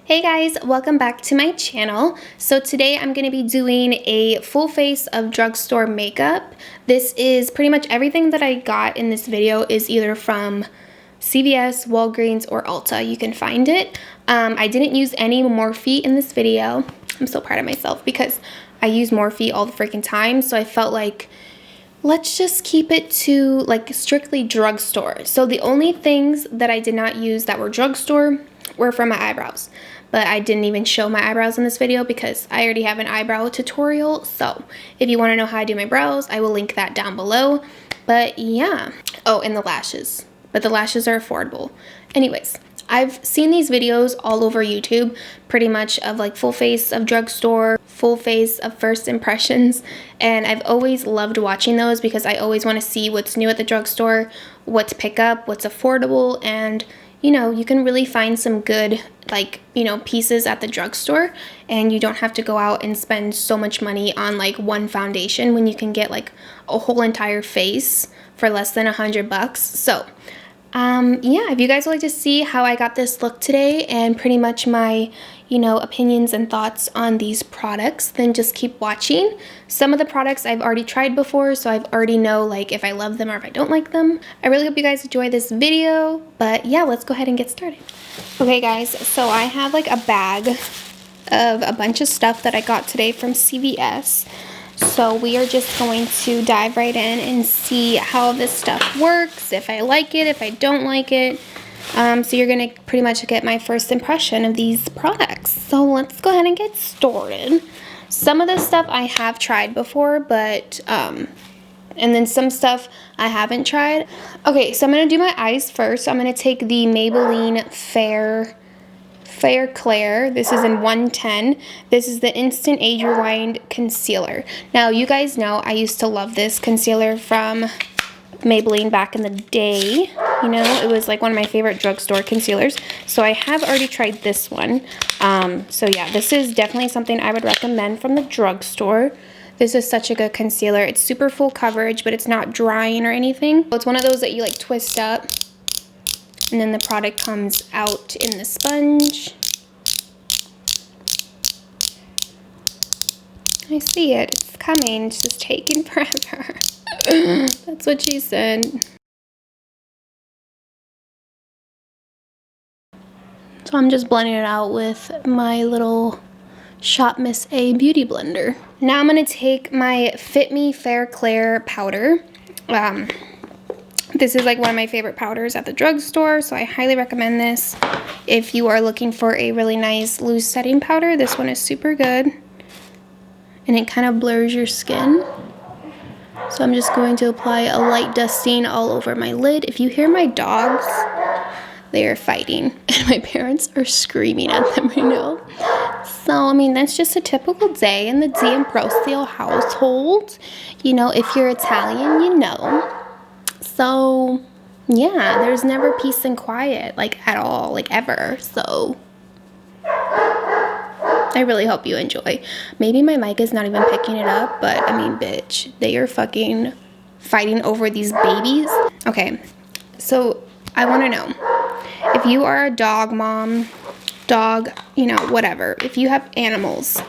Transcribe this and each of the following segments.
Hey guys, welcome back to my channel. So today I'm going to be doing a full face of drugstore makeup. This is pretty much everything that I got in this video is either from CVS, Walgreens, or Ulta. You can find it. I didn't use any Morphe in this video. I'm so proud of myself because I use Morphe all the freaking time. So I felt like let's just keep it to like strictly drugstore. So the only things that I did not use that were drugstore were for my eyebrows. But I didn't even show my eyebrows in this video because I already have an eyebrow tutorial. So if you want to know how I do my brows, I will link that down below. But yeah. Oh, and the lashes. But the lashes are affordable. Anyways, I've seen these videos all over YouTube, pretty much of like full face of drugstore, full face of first impressions. And I've always loved watching those because I always want to see what's new at the drugstore, what to pick up, what's affordable, and you know, you can really find some good, like, you know, pieces at the drugstore, and you don't have to go out and spend so much money on like one foundation when you can get like a whole entire face for less than $100. So, yeah, if you guys would like to see how I got this look today and pretty much my, you know, opinions and thoughts on these products, then just keep watching. Some of the products I've already tried before, so I've already know like if I love them or if I don't like them. I really hope you guys enjoy this video, but yeah, let's go ahead and get started. Okay guys, so I have like a bag of a bunch of stuff that I got today from CVS. So we are just going to dive right in and see how this stuff works, if I like it, if I don't like it. So you're going to pretty much get my first impression of these products. So let's go ahead and get started. Some of this stuff I have tried before, but, and then some stuff I haven't tried. Okay, so I'm going to do my eyes first. I'm going to take the Maybelline Fair Clair. This is in 110. This is the Instant Age Rewind Concealer. Now, you guys know I used to love this concealer from Maybelline back in the day. You know, it was like one of my favorite drugstore concealers. So I have already tried this one. So yeah, this is definitely something I would recommend from the drugstore. This is such a good concealer. It's super full coverage, but it's not drying or anything. It's one of those that you like twist up, and then the product comes out in the sponge. I see it. It's coming. It's just taking forever. That's what she said. So I'm just blending it out with my little Shop Miss A beauty blender. Now I'm going to take my Fit Me Fair Clair powder. This is like one of my favorite powders at the drugstore, so I highly recommend this. If you are looking for a really nice loose setting powder, this one is super good. And it kind of blurs your skin. So I'm just going to apply a light dusting all over my lid. If you hear my dogs, they are fighting. And my parents are screaming at them right now. So, I mean, that's just a typical day in the D'Ambrosio household. You know, if you're Italian, you know. So, yeah, there's never peace and quiet, like, at all, like, ever. So, I really hope you enjoy. Maybe my mic is not even picking it up, but, I mean, bitch, they are fucking fighting over these babies. Okay, so, I want to know, if you are a dog mom, dog, you know, whatever, if you have animals,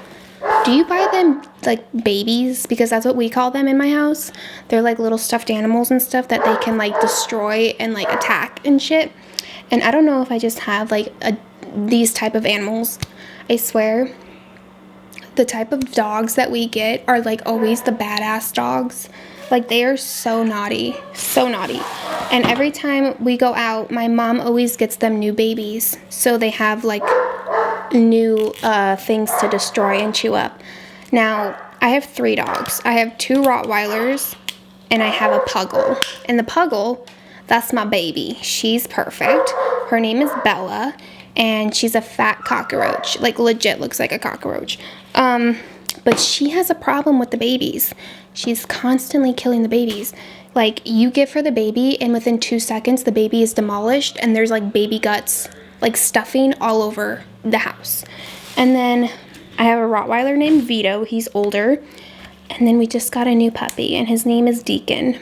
do you buy them like babies? Because that's what we call them in my house. They're like little stuffed animals and stuff that they can like destroy and like attack and shit. And I don't know if I just have like these type of animals. I swear, the type of dogs that we get are like always the badass dogs. Like they are so naughty, so naughty. And every time we go out, my mom always gets them new babies. So they have like new things to destroy and chew up. Now, I have 3 dogs. I have 2 Rottweilers and I have a Puggle. And the Puggle, that's my baby. She's perfect. Her name is Bella and she's a fat cockroach. Like legit looks like a cockroach. But she has a problem with the babies. She's constantly killing the babies. Like, you give her the baby, and within 2 seconds, the baby is demolished, and there's, like, baby guts, like, stuffing all over the house. And then I have a Rottweiler named Vito. He's older. And then we just got a new puppy, and his name is Deacon.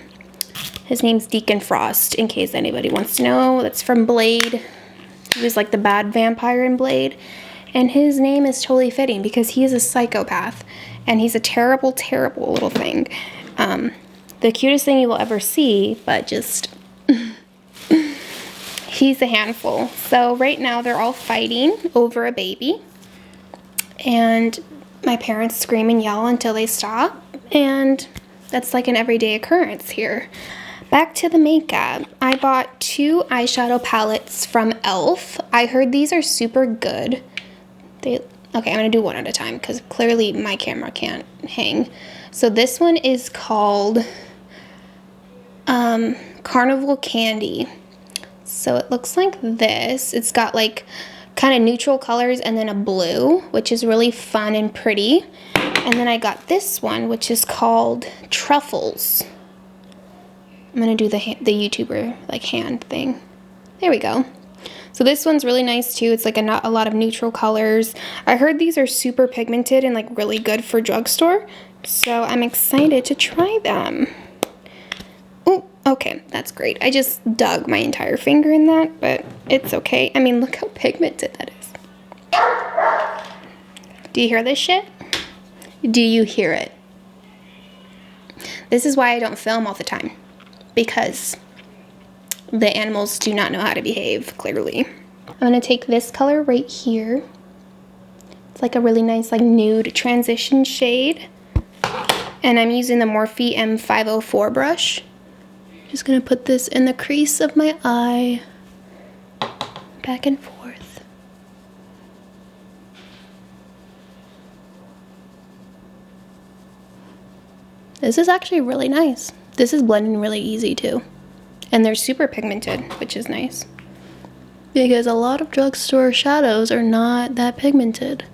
His name's Deacon Frost, in case anybody wants to know. That's from Blade. He was, like, the bad vampire in Blade. And his name is totally fitting because he is a psychopath. And he's a terrible, terrible little thing. The cutest thing you will ever see, but just... he's a handful. So right now they're all fighting over a baby. And my parents scream and yell until they stop. And that's like an everyday occurrence here. Back to the makeup. I bought 2 eyeshadow palettes from e.l.f. I heard these are super good. Okay, I'm going to do one at a time because clearly my camera can't hang. So this one is called Carnival Candy. So it looks like this. It's got like kind of neutral colors and then a blue, which is really fun and pretty. And then I got this one, which is called Truffles. I'm going to do the YouTuber like hand thing. There we go. So this one's really nice too. It's like a lot of neutral colors. I heard these are super pigmented and like really good for drugstore. So I'm excited to try them. Oh, okay, that's great. I just dug my entire finger in that, but it's okay. I mean, look how pigmented that is. Do you hear this shit? Do you hear it? This is why I don't film all the time. Because the animals do not know how to behave, clearly. I'm going to take this color right here. It's like a really nice like nude transition shade. And I'm using the Morphe M504 brush. Just going to put this in the crease of my eye. Back and forth. This is actually really nice. This is blending really easy too. And they're super pigmented, which is nice. Because a lot of drugstore shadows are not that pigmented.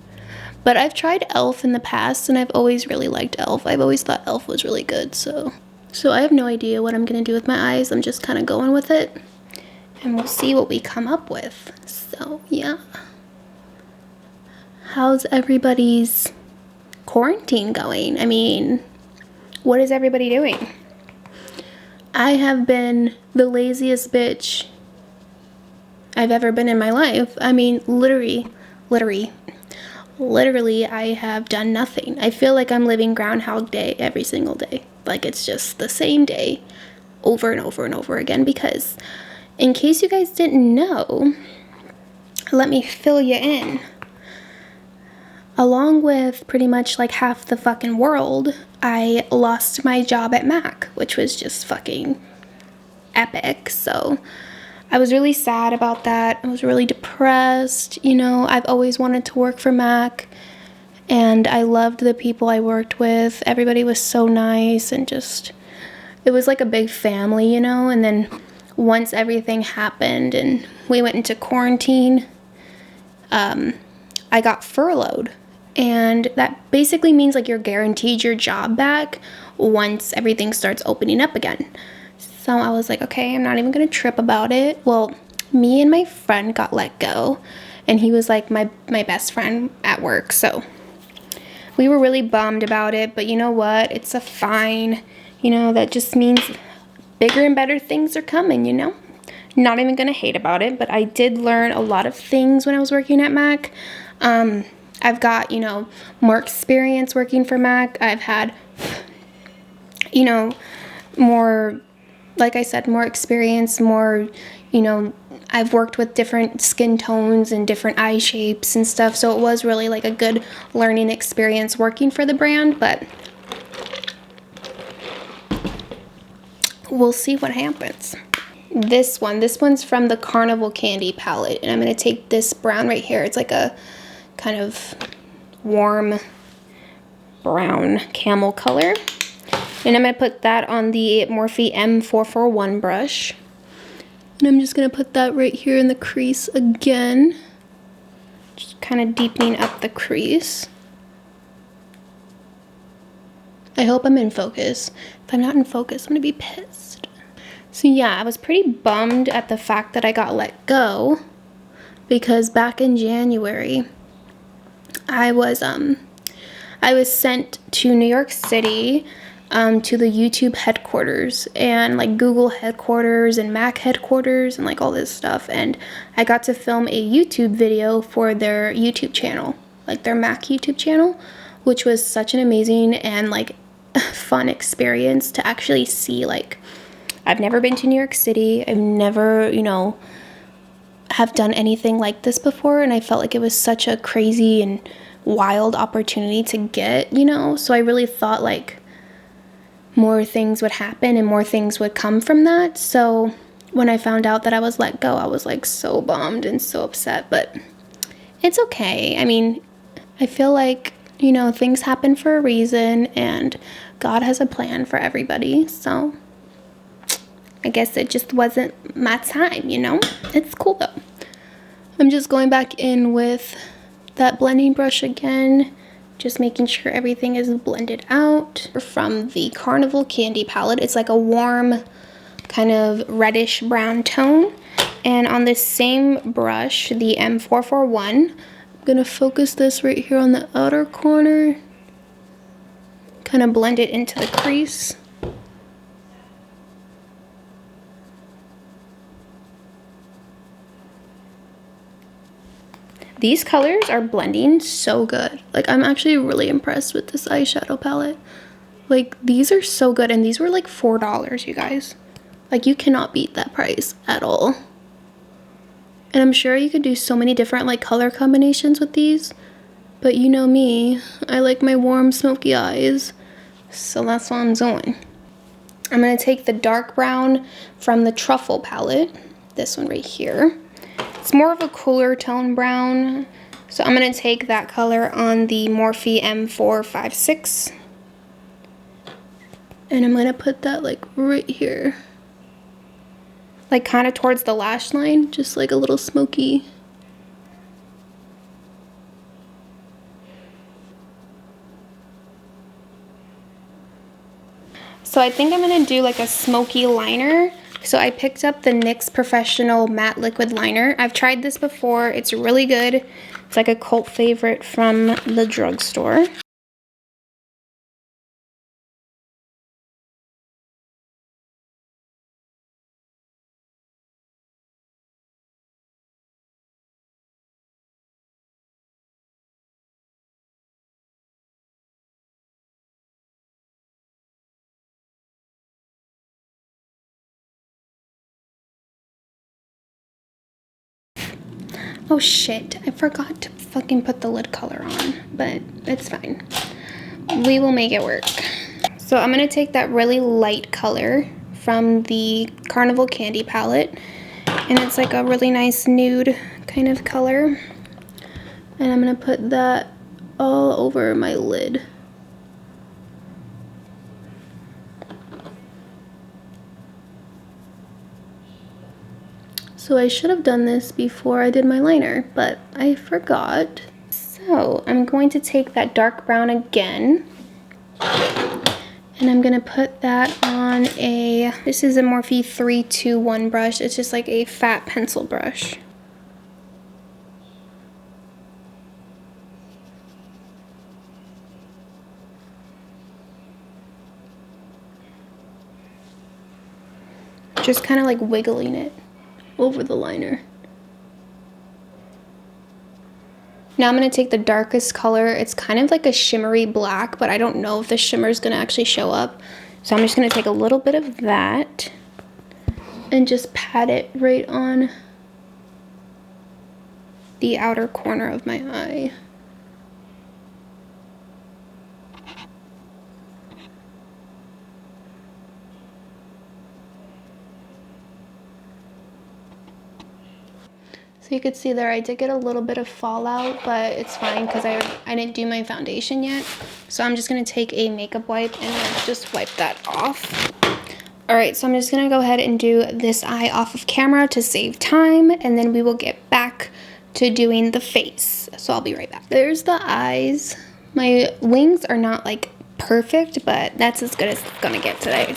But I've tried e.l.f. in the past and I've always really liked e.l.f. I've always thought e.l.f. was really good, so I have no idea what I'm gonna do with my eyes. I'm just kind of going with it. And we'll see what we come up with. So, yeah. How's everybody's quarantine going? I mean, what is everybody doing? I have been the laziest bitch I've ever been in my life. I mean, literally, I have done nothing. I feel like I'm living Groundhog Day every single day. Like it's just the same day over and over and over again because in case you guys didn't know, let me fill you in. Along with pretty much like half the fucking world, I lost my job at MAC, which was just fucking epic. So I was really sad about that. I was really depressed. You know, I've always wanted to work for MAC and I loved the people I worked with. Everybody was so nice and just, it was like a big family, you know. And then once everything happened and we went into quarantine, I got furloughed. And that basically means like you're guaranteed your job back once everything starts opening up again. So I was like, okay, I'm not even gonna trip about it. Well, me and my friend got let go and he was like my best friend at work. So we were really bummed about it, but you know what? It's a fine. You know, that just means bigger and better things are coming, you know? Not even gonna hate about it, but I did learn a lot of things when I was working at MAC. I've got, you know, more experience working for MAC. I've had, you know, more, like I said, more experience, more, you know, I've worked with different skin tones and different eye shapes and stuff. So it was really like a good learning experience working for the brand, but we'll see what happens. This one's from the Carnival Candy palette. And I'm going to take this brown right here. It's like a kind of warm brown camel color. And I'm going to put that on the Morphe M441 brush. And I'm just going to put that right here in the crease again. Just kind of deepening up the crease. I hope I'm in focus. If I'm not in focus, I'm going to be pissed. So yeah, I was pretty bummed at the fact that I got let go. Because back in January, I was sent to New York City to the YouTube headquarters and like Google headquarters and Mac headquarters and like all this stuff. And I got to film a YouTube video for their YouTube channel, like their Mac YouTube channel, which was such an amazing and like fun experience to actually see. Like, I've never been to New York City. I've never, you know, have done anything like this before, and I felt like it was such a crazy and wild opportunity to get, you know. So I really thought like more things would happen and more things would come from that. So when I found out that I was let go, I was like so bummed and so upset, but it's okay. I mean, I feel like, you know, things happen for a reason and God has a plan for everybody. So I guess it just wasn't my time, you know? It's cool though. I'm just going back in with that blending brush again, just making sure everything is blended out. From the Carnival Candy palette, it's like a warm kind of reddish brown tone. And on this same brush, the M441, I'm gonna focus this right here on the outer corner, kind of blend it into the crease. These colors are blending so good. Like, I'm actually really impressed with this eyeshadow palette. Like, these are so good, and these were like $4, you guys. Like, you cannot beat that price at all. And I'm sure you could do so many different like color combinations with these, but you know me, I like my warm smoky eyes, so that's what I'm doing. I'm gonna take the dark brown from the Truffle palette, this one right here. It's more of a cooler tone brown, so I'm gonna take that color on the Morphe M456, and I'm gonna put that like right here, like kind of towards the lash line, just like a little smoky. So I think I'm gonna do like a smoky liner. So I picked up the NYX Professional Matte Liquid Liner. I've tried this before. It's really good. It's like a cult favorite from the drugstore. Oh shit, I forgot to fucking put the lid color on, but it's fine. We will make it work. So I'm gonna take that really light color from the Carnival Candy palette, and it's like a really nice nude kind of color. And I'm gonna put that all over my lid. So I should have done this before I did my liner, but I forgot. So I'm going to take that dark brown again, and I'm gonna put that on this is a Morphe 321 brush. It's just like a fat pencil brush. Just kind of like wiggling it over the liner. Now I'm going to take the darkest color. It's kind of like a shimmery black, but I don't know if the shimmer is going to actually show up. So I'm just going to take a little bit of that and just pat it right on the outer corner of my eye. So you could see there I did get a little bit of fallout, but it's fine because I didn't do my foundation yet. So I'm just going to take a makeup wipe and just wipe that off. Alright, so I'm just going to go ahead and do this eye off of camera to save time, and then we will get back to doing the face. So I'll be right back. There's the eyes. My wings are not like perfect, but that's as good as it's going to get today.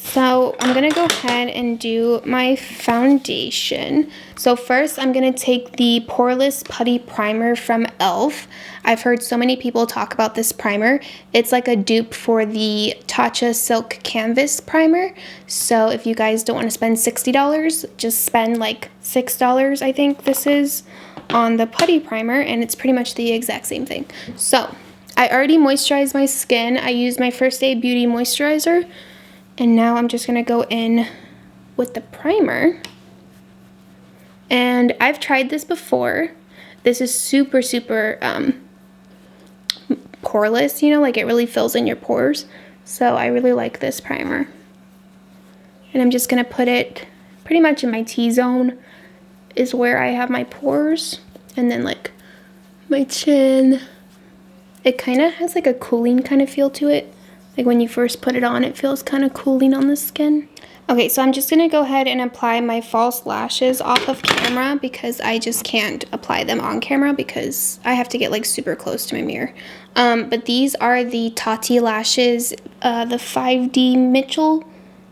So I'm gonna go ahead and do my foundation. So first I'm gonna take the Poreless Putty Primer from e.l.f. I've heard so many people talk about this primer. It's like a dupe for the Tatcha Silk Canvas Primer. So if you guys don't wanna spend $60, just spend like $6, I think this is, on the Putty Primer, and it's pretty much the exact same thing. So I already moisturized my skin. I used my First Aid Beauty moisturizer. And now I'm just gonna go in with the primer. And I've tried this before. This is super, super poreless, you know, like it really fills in your pores. So I really like this primer. And I'm just gonna put it pretty much in my T-zone is where I have my pores. And then like my chin. It kind of has like a cooling kind of feel to it. Like when you first put it on, it feels kind of cooling on the skin. Okay, so I'm just gonna go ahead and apply my false lashes off of camera because I just can't apply them on camera because I have to get like super close to my mirror. But these are the Tati lashes, the 5D Mitchell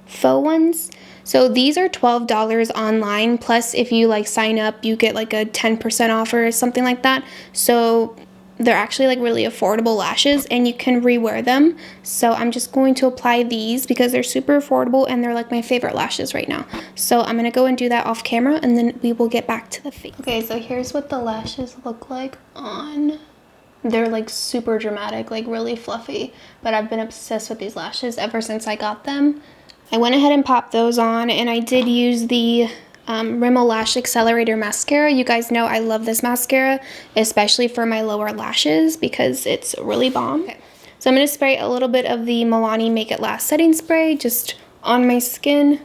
faux ones. So these are $12 online, plus if you like sign up, you get like a 10% off or something like that. So they're actually like really affordable lashes and you can rewear them. So I'm just going to apply these because they're super affordable and they're like my favorite lashes right now. So I'm gonna go and do that off camera and then we will get back to the face. Okay, so here's what the lashes look like on. They're like super dramatic, like really fluffy, but I've been obsessed with these lashes ever since I got them. I went ahead and popped those on, and I did use the Rimmel Lash Accelerator mascara. You guys know I love this mascara, especially for my lower lashes because it's really bomb. Okay. So I'm going to spray a little bit of the Milani Make It Last setting spray just on my skin.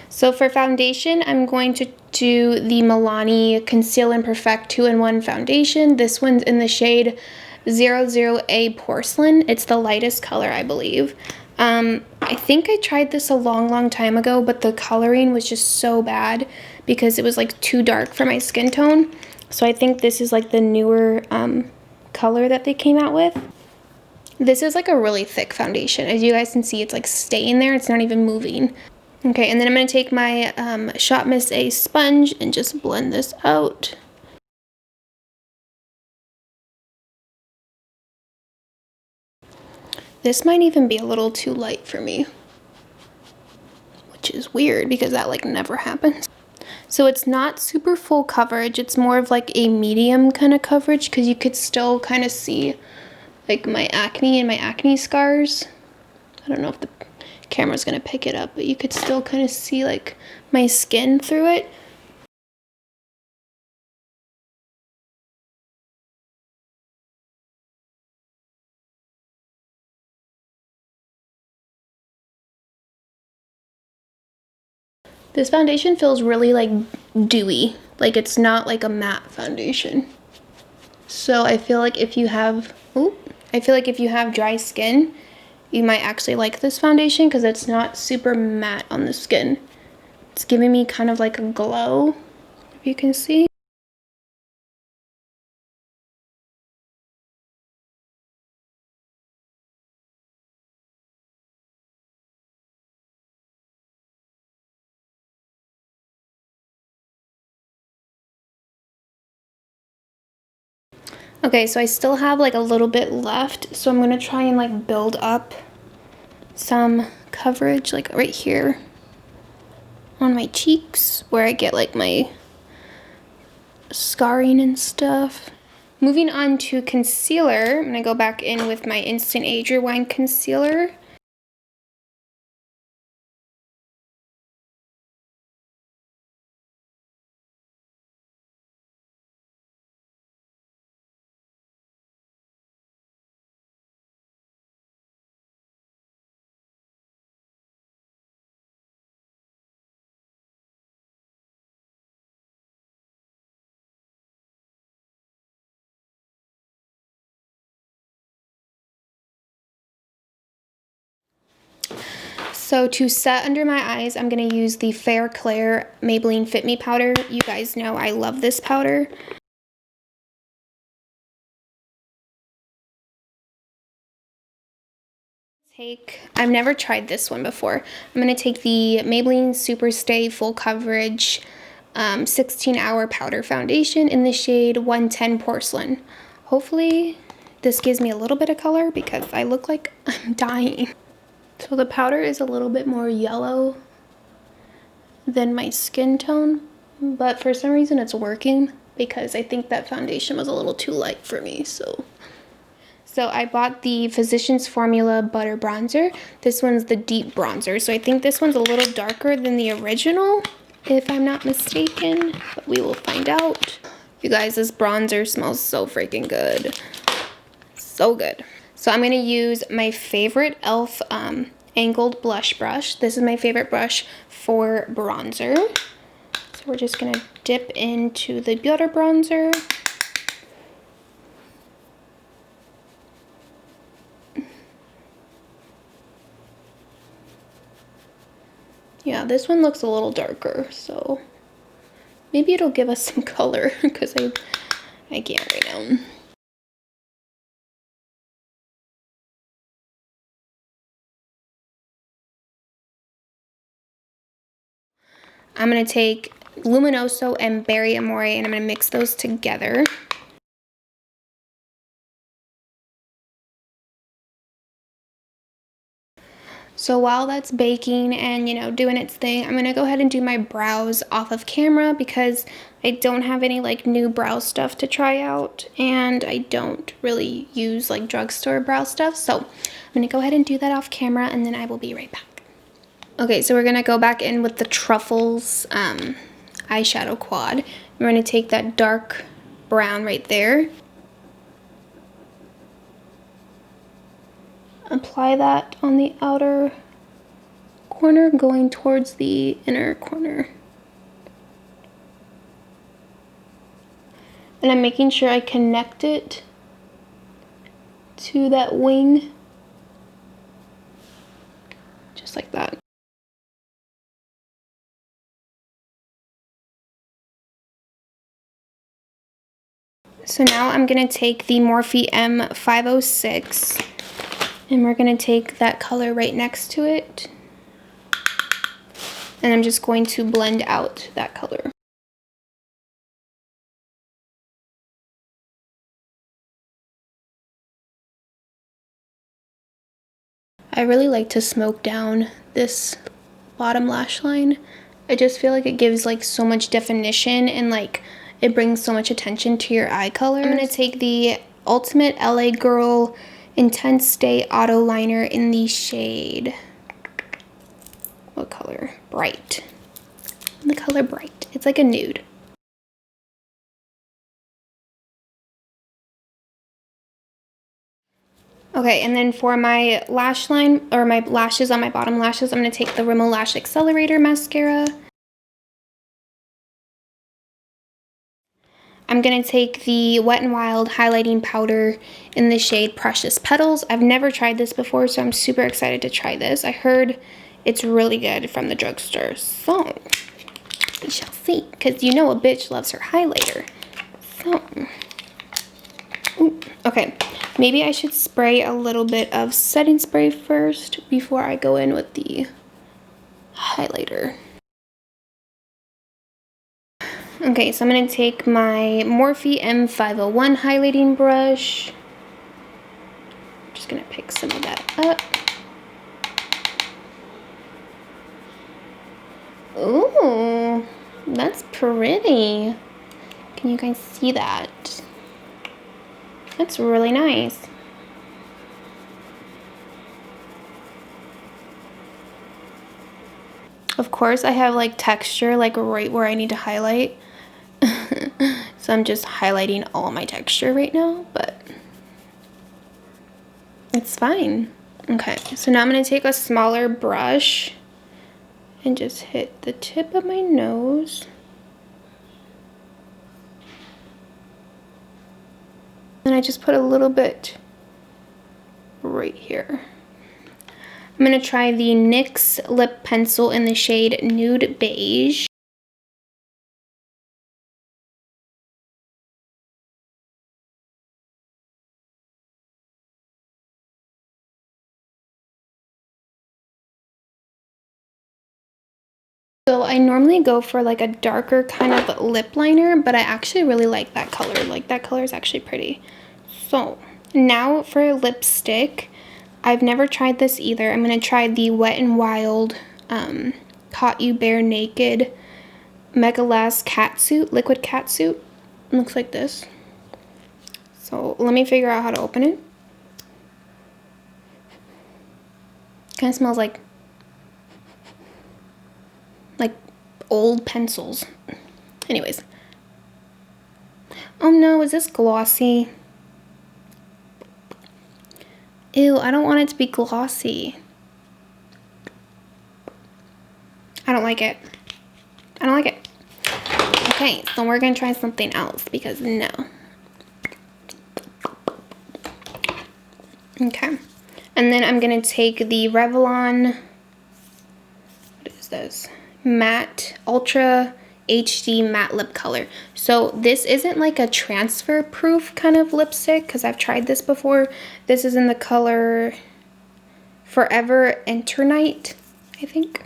So for foundation, I'm going to do the Milani Conceal and Perfect 2-in-1 foundation. This one's in the shade 00A Porcelain. It's the lightest color, I believe. I think I tried this a long time ago, but the coloring was just so bad because it was like too dark for my skin tone. So I think this is like the newer color that they came out with. This is like a really thick foundation. As you guys can see, it's like staying there. It's not even moving. Okay, and then I'm going to take my Shot Miss A sponge and just blend this out. This might even be a little too light for me, which is weird because that like never happens. So it's not super full coverage. It's more of like a medium kind of coverage because you could still kind of see like my acne and my acne scars. I don't know if the camera's gonna pick it up, but you could still kind of see like my skin through it. This foundation feels really like dewy, like it's not like a matte foundation. So I feel like if you have, dry skin, you might actually like this foundation because it's not super matte on the skin. It's giving me kind of like a glow, if you can see. Okay, so I still have like a little bit left, so I'm gonna try and like build up some coverage like right here on my cheeks where I get like my scarring and stuff. Moving on to concealer, I'm gonna go back in with my Instant Age Rewind concealer. So to set under my eyes, I'm going to use the Fair Claire Maybelline Fit Me powder. You guys know I love this powder. I've never tried this one before. I'm going to take the Maybelline Super Stay Full Coverage 16-hour powder foundation in the shade 110 Porcelain. Hopefully this gives me a little bit of color because I look like I'm dying. So the powder is a little bit more yellow than my skin tone, but for some reason it's working because I think that foundation was a little too light for me. So I bought the Physicians Formula Butter Bronzer. This one's the deep bronzer. So I think this one's a little darker than the original, if I'm not mistaken, but we will find out. You guys, this bronzer smells so freaking good. So good. So I'm gonna use my favorite e.l.f. Angled Blush Brush. This is my favorite brush for bronzer. So we're just gonna dip into the butter bronzer. Yeah, this one looks a little darker, so maybe it'll give us some color because I can't right now. I'm going to take Luminoso and Berry Amore and I'm going to mix those together. So while that's baking and, you know, doing its thing, I'm going to go ahead and do my brows off of camera because I don't have any like new brow stuff to try out and I don't really use like drugstore brow stuff. So I'm going to go ahead and do that off camera and then I will be right back. Okay, so we're going to go back in with the Truffles eyeshadow quad. We're going to take that dark brown right there. Apply that on the outer corner going towards the inner corner. And I'm making sure I connect it to that wing. Just like that. So now I'm going to take the Morphe M506 and we're going to take that color right next to it. And I'm just going to blend out that color. I really like to smoke down this bottom lash line. I just feel like it gives like so much definition and like it brings so much attention to your eye color. I'm going to take the Ultimate LA Girl Intense Stay Auto Liner in the shade, what color? Bright. The color Bright. It's like a nude. Okay, and then for my lash line, or my lashes on my bottom lashes, I'm going to take the Rimmel Lash Accelerator mascara. I'm going to take the Wet n Wild highlighting powder in the shade Precious Petals. I've never tried this before, so I'm super excited to try this. I heard it's really good from the drugstore, so we shall see. Because you know a bitch loves her highlighter. So, ooh, okay. Maybe I should spray a little bit of setting spray first before I go in with the highlighter. Okay, so I'm going to take my Morphe M501 highlighting brush. I'm just going to pick some of that up. Ooh, that's pretty. Can you guys see that? That's really nice. Of course, I have like texture like right where I need to highlight. So I'm just highlighting all my texture right now, but it's fine. Okay, so now I'm going to take a smaller brush and just hit the tip of my nose. And I just put a little bit right here. I'm going to try the NYX Lip Pencil in the shade Nude Beige. I normally go for like a darker kind of lip liner, but I actually really like that color. Like that color is actually pretty. So now for lipstick, I've never tried this either. I'm going to try the Wet n Wild Caught You Bare Naked Mega Last Catsuit, liquid catsuit. It looks like this. So let me figure out how to open it. Kind of smells like old pencils. Anyways. Oh no, is this glossy? Ew, I don't want it to be glossy. I don't like it. I don't like it. Okay, so we're gonna try something else because no. Okay. And then I'm gonna take the Revlon, what is this? Matte Ultra HD Matte Lip Color. So this isn't like a transfer proof kind of lipstick because I've tried this before. This is in the color Forever Intranite, I think.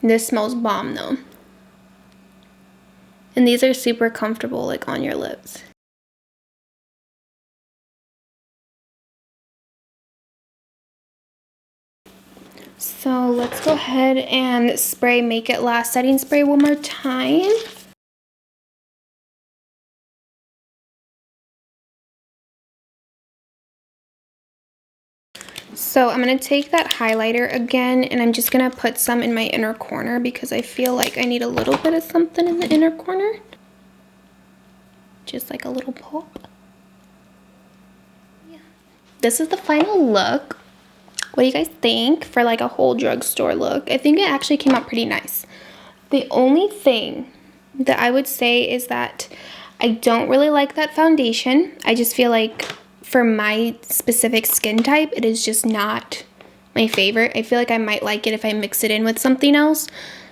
This smells bomb though. And these are super comfortable like on your lips. So let's go ahead and spray Make It Last setting spray one more time. So I'm going to take that highlighter again and I'm just going to put some in my inner corner because I feel like I need a little bit of something in the inner corner. Just like a little pop. Yeah. This is the final look. What do you guys think for like a whole drugstore look? I think it actually came out pretty nice. The only thing that I would say is that I don't really like that foundation. I just feel like for my specific skin type, it is just not my favorite. I feel like I might like it if I mix it in with something else,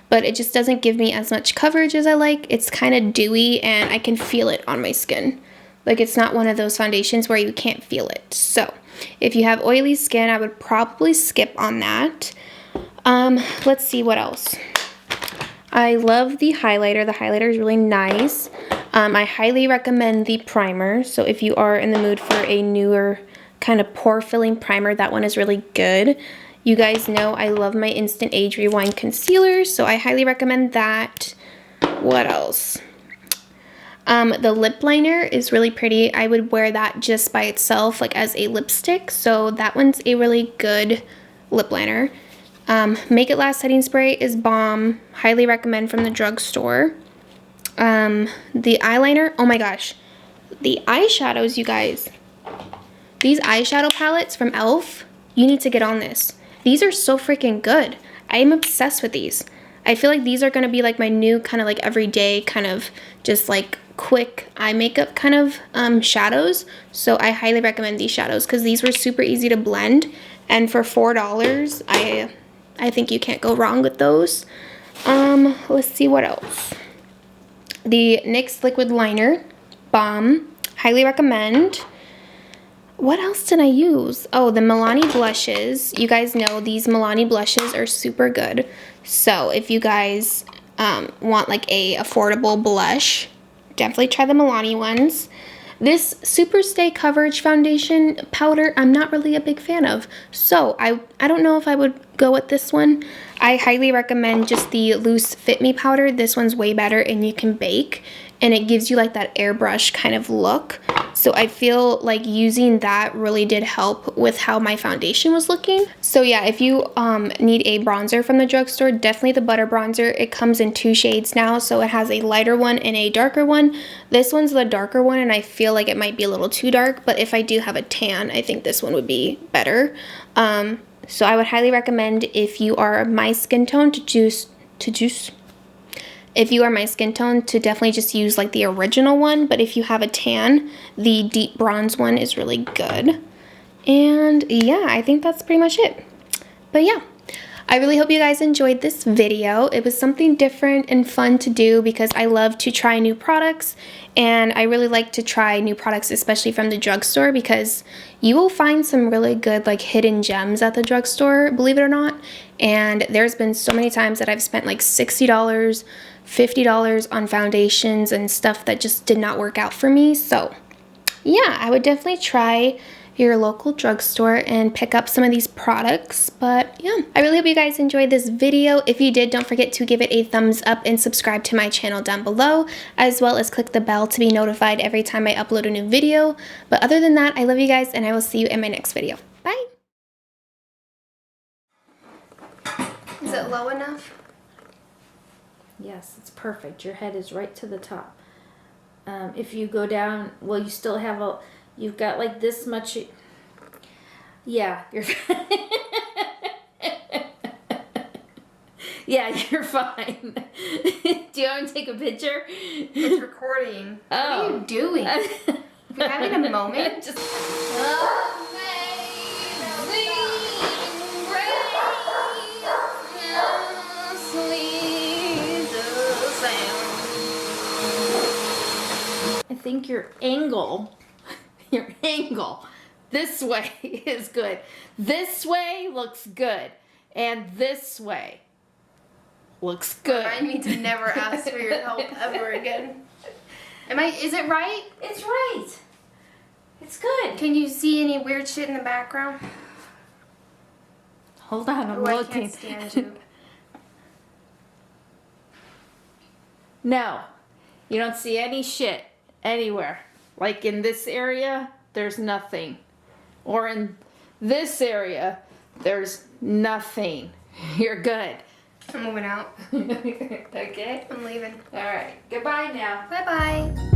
but it just doesn't give me as much coverage as I like. It's kind of dewy and I can feel it on my skin. Like it's not one of those foundations where you can't feel it. So if you have oily skin, I would probably skip on that. Let's see what else. I love the highlighter. The highlighter is really nice. I highly recommend the primer. So if you are in the mood for a newer kind of pore filling primer, that one is really good. You guys know I love my Instant Age Rewind concealer, so I highly recommend that. What else? The lip liner is really pretty. I would wear that just by itself, like as a lipstick. So that one's a really good lip liner. Make It Last setting spray is bomb. Highly recommend from the drugstore. The eyeliner, oh my gosh. The eyeshadows, you guys. These eyeshadow palettes from e.l.f., you need to get on this. These are so freaking good. I am obsessed with these. I feel like these are going to be like my new kind of like everyday kind of just like quick eye makeup kind of shadows. So I highly recommend these shadows because these were super easy to blend. And for $4, I think you can't go wrong with those. Let's see what else. The NYX Liquid Liner, bomb. Highly recommend. What else did I use? Oh, the Milani blushes. You guys know these Milani blushes are super good. So if you guys want like a affordable blush, definitely try the Milani ones. This Super Stay Coverage Foundation powder, I'm not really a big fan of. So I don't know if I would go with this one. I highly recommend just the Loose Fit Me powder. This one's way better and you can bake. And it gives you like that airbrush kind of look. So I feel like using that really did help with how my foundation was looking. So yeah, if you need a bronzer from the drugstore, definitely the Butter Bronzer. It comes in 2 shades now, so it has a lighter one and a darker one. This one's the darker one and I feel like it might be a little too dark, but if I do have a tan, I think this one would be better. So I would highly recommend if you are my skin tone if you are my skin tone to definitely just use like the original one, but if you have a tan, the deep bronze one is really good. And yeah, I think that's pretty much it. But yeah, I really hope you guys enjoyed this video. It was something different and fun to do because I love to try new products, and I really like to try new products, especially from the drugstore, because you will find some really good like hidden gems at the drugstore, believe it or not. And there's been so many times that I've spent like $60, $50 on foundations and stuff that just did not work out for me. So yeah, I would definitely try your local drugstore and pick up some of these products. But yeah, I really hope you guys enjoyed this video. If you did, don't forget to give it a thumbs up and subscribe to my channel down below, as well as click the bell to be notified every time I upload a new video. But other than that, I love you guys, and I will see you in my next video. Bye! Is it low enough? Yes, it's perfect. Your head is right to the top. If you go down, well, you still have you've got like this much. Yeah, you're yeah, you're fine. Do you want to take a picture? It's recording. Oh. What are you doing? You're having a moment? Just... I think your angle, this way is good. This way looks good. And this way looks good. Remind me to never ask for your help ever again. Is it right? It's right. It's good. Can you see any weird shit in the background? Hold on, I'm I looking. can't stand you. No, you don't see any shit anywhere. Like in this area, there's nothing. Or in this area, there's nothing. You're good. I'm moving out. Okay? I'm leaving. All right. Goodbye now. Bye-bye.